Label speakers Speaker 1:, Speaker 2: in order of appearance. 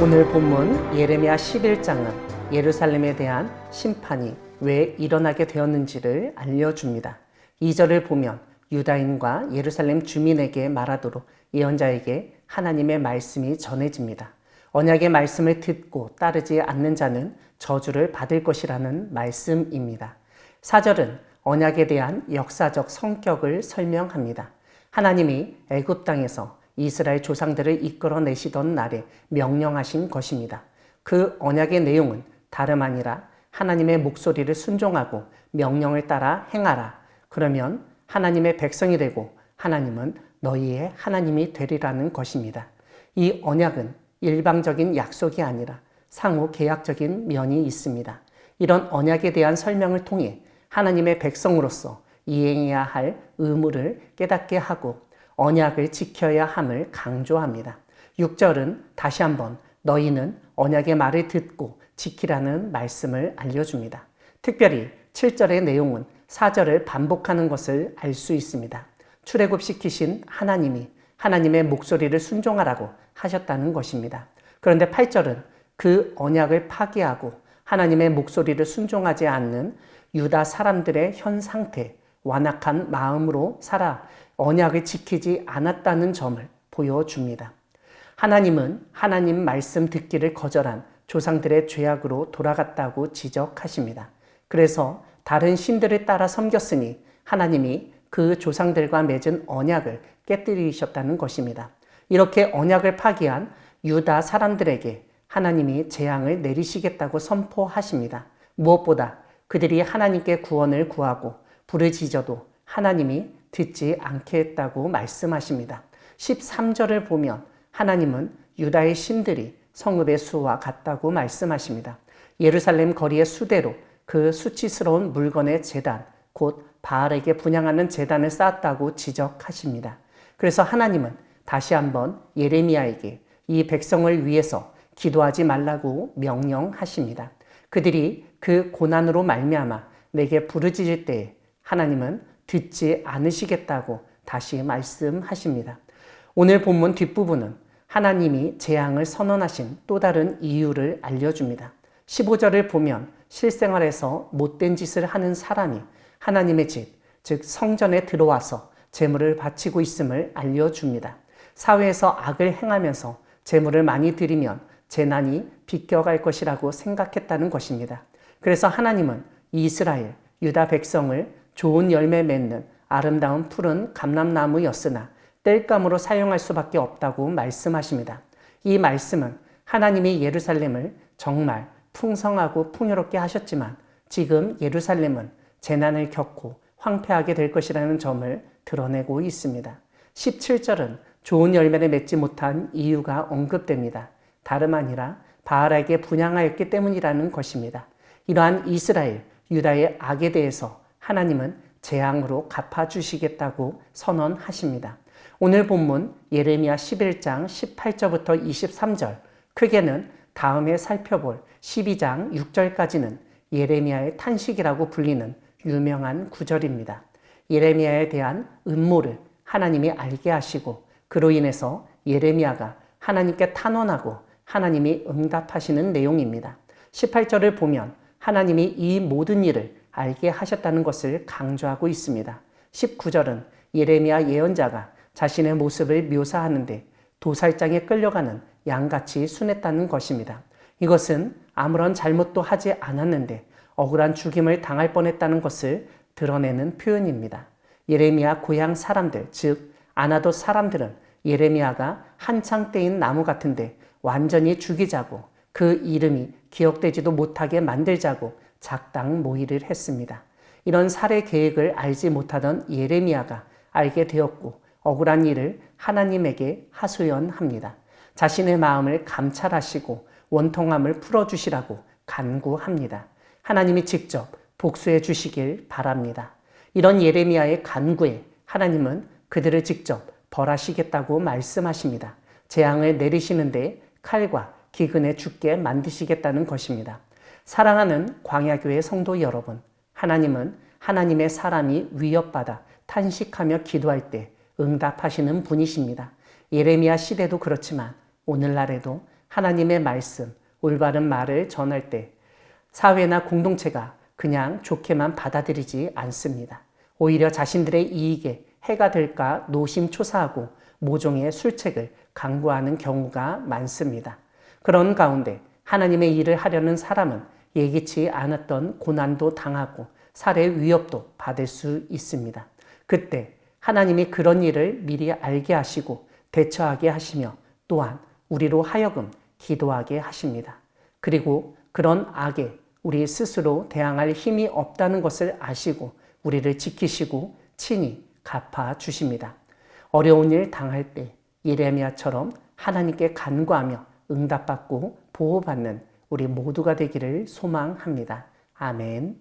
Speaker 1: 오늘 본문 예레미야 11장은 예루살렘에 대한 심판이 왜 일어나게 되었는지를 알려줍니다. 2절을 보면 유다인과 예루살렘 주민에게 말하도록 예언자에게 하나님의 말씀이 전해집니다. 언약의 말씀을 듣고 따르지 않는 자는 저주를 받을 것이라는 말씀입니다. 4절은 언약에 대한 역사적 성격을 설명합니다. 하나님이 애굽 땅에서 이스라엘 조상들을 이끌어내시던 날에 명령하신 것입니다. 그 언약의 내용은 다름 아니라 하나님의 목소리를 순종하고 명령을 따라 행하라. 그러면 하나님의 백성이 되고 하나님은 너희의 하나님이 되리라는 것입니다. 이 언약은 일방적인 약속이 아니라 상호 계약적인 면이 있습니다. 이런 언약에 대한 설명을 통해 하나님의 백성으로서 이행해야 할 의무를 깨닫게 하고 언약을 지켜야 함을 강조합니다. 6절은 다시 한번 너희는 언약의 말을 듣고 지키라는 말씀을 알려줍니다. 특별히 7절의 내용은 4절을 반복하는 것을 알 수 있습니다. 출애굽시키신 하나님이 하나님의 목소리를 순종하라고 하셨다는 것입니다. 그런데 8절은 그 언약을 파기하고 하나님의 목소리를 순종하지 않는 유다 사람들의 현 상태, 완악한 마음으로 살아 언약을 지키지 않았다는 점을 보여줍니다. 하나님은 하나님 말씀 듣기를 거절한 조상들의 죄악으로 돌아갔다고 지적하십니다. 그래서 다른 신들을 따라 섬겼으니 하나님이 그 조상들과 맺은 언약을 깨뜨리셨다는 것입니다. 이렇게 언약을 파기한 유다 사람들에게 하나님이 재앙을 내리시겠다고 선포하십니다. 무엇보다 그들이 하나님께 구원을 구하고 부르짖어도 하나님이 듣지 않게 했다고 말씀하십니다. 13절을 보면 하나님은 유다의 신들이 성읍의 수와 같다고 말씀하십니다. 예루살렘 거리의 수대로 그 수치스러운 물건의 제단, 곧 바알에게 분향하는 제단을 쌓았다고 지적하십니다. 그래서 하나님은 다시 한번 예레미야에게 이 백성을 위해서 기도하지 말라고 명령하십니다. 그들이 그 고난으로 말미암아 내게 부르짖을 때에 하나님은 듣지 않으시겠다고 다시 말씀하십니다. 오늘 본문 뒷부분은 하나님이 재앙을 선언하신 또 다른 이유를 알려줍니다. 15절을 보면 실생활에서 못된 짓을 하는 사람이 하나님의 집, 즉 성전에 들어와서 제물을 바치고 있음을 알려줍니다. 사회에서 악을 행하면서 제물을 많이 드리면 재난이 비껴갈 것이라고 생각했다는 것입니다. 그래서 하나님은 이스라엘, 유다 백성을 좋은 열매 맺는 아름다운 푸른 감람나무였으나 땔감으로 사용할 수밖에 없다고 말씀하십니다. 이 말씀은 하나님이 예루살렘을 정말 풍성하고 풍요롭게 하셨지만 지금 예루살렘은 재난을 겪고 황폐하게 될 것이라는 점을 드러내고 있습니다. 17절은 좋은 열매를 맺지 못한 이유가 언급됩니다. 다름 아니라 바알에게 분향하였기 때문이라는 것입니다. 이러한 이스라엘, 유다의 악에 대해서 하나님은 재앙으로 갚아주시겠다고 선언하십니다. 오늘 본문 예레미야 11장 18절부터 23절, 크게는 다음에 살펴볼 12장 6절까지는 예레미야의 탄식이라고 불리는 유명한 구절입니다. 예레미야에 대한 음모를 하나님이 알게 하시고 그로 인해서 예레미야가 하나님께 탄원하고 하나님이 응답하시는 내용입니다. 18절을 보면 하나님이 이 모든 일을 알게 하셨다는 것을 강조하고 있습니다. 19절은 예레미야 예언자가 자신의 모습을 묘사하는데 도살장에 끌려가는 양같이 순했다는 것입니다. 이것은 아무런 잘못도 하지 않았는데 억울한 죽임을 당할 뻔했다는 것을 드러내는 표현입니다. 예레미야 고향 사람들, 즉 아나돗 사람들은 예레미야가 한창 때인 나무 같은데 완전히 죽이자고 그 이름이 기억되지도 못하게 만들자고 작당 모의를 했습니다. 이런 살해 계획을 알지 못하던 예레미야가 알게 되었고 억울한 일을 하나님에게 하소연합니다. 자신의 마음을 감찰하시고 원통함을 풀어주시라고 간구합니다. 하나님이 직접 복수해 주시길 바랍니다. 이런 예레미야의 간구에 하나님은 그들을 직접 벌하시겠다고 말씀하십니다. 재앙을 내리시는데 칼과 기근에 죽게 만드시겠다는 것입니다. 사랑하는 광야교회 성도 여러분, 하나님은 하나님의 사람이 위협받아 탄식하며 기도할 때 응답하시는 분이십니다. 예레미야 시대도 그렇지만 오늘날에도 하나님의 말씀, 올바른 말을 전할 때 사회나 공동체가 그냥 좋게만 받아들이지 않습니다. 오히려 자신들의 이익에 해가 될까 노심초사하고 모종의 술책을 강구하는 경우가 많습니다. 그런 가운데 하나님의 일을 하려는 사람은 예기치 않았던 고난도 당하고 살해 위협도 받을 수 있습니다. 그때 하나님이 그런 일을 미리 알게 하시고 대처하게 하시며 또한 우리로 하여금 기도하게 하십니다. 그리고 그런 악에 우리 스스로 대항할 힘이 없다는 것을 아시고 우리를 지키시고 친히 갚아 주십니다. 어려운 일 당할 때 예레미야처럼 하나님께 간구하며 응답받고 보호받는 우리 모두가 되기를 소망합니다. 아멘.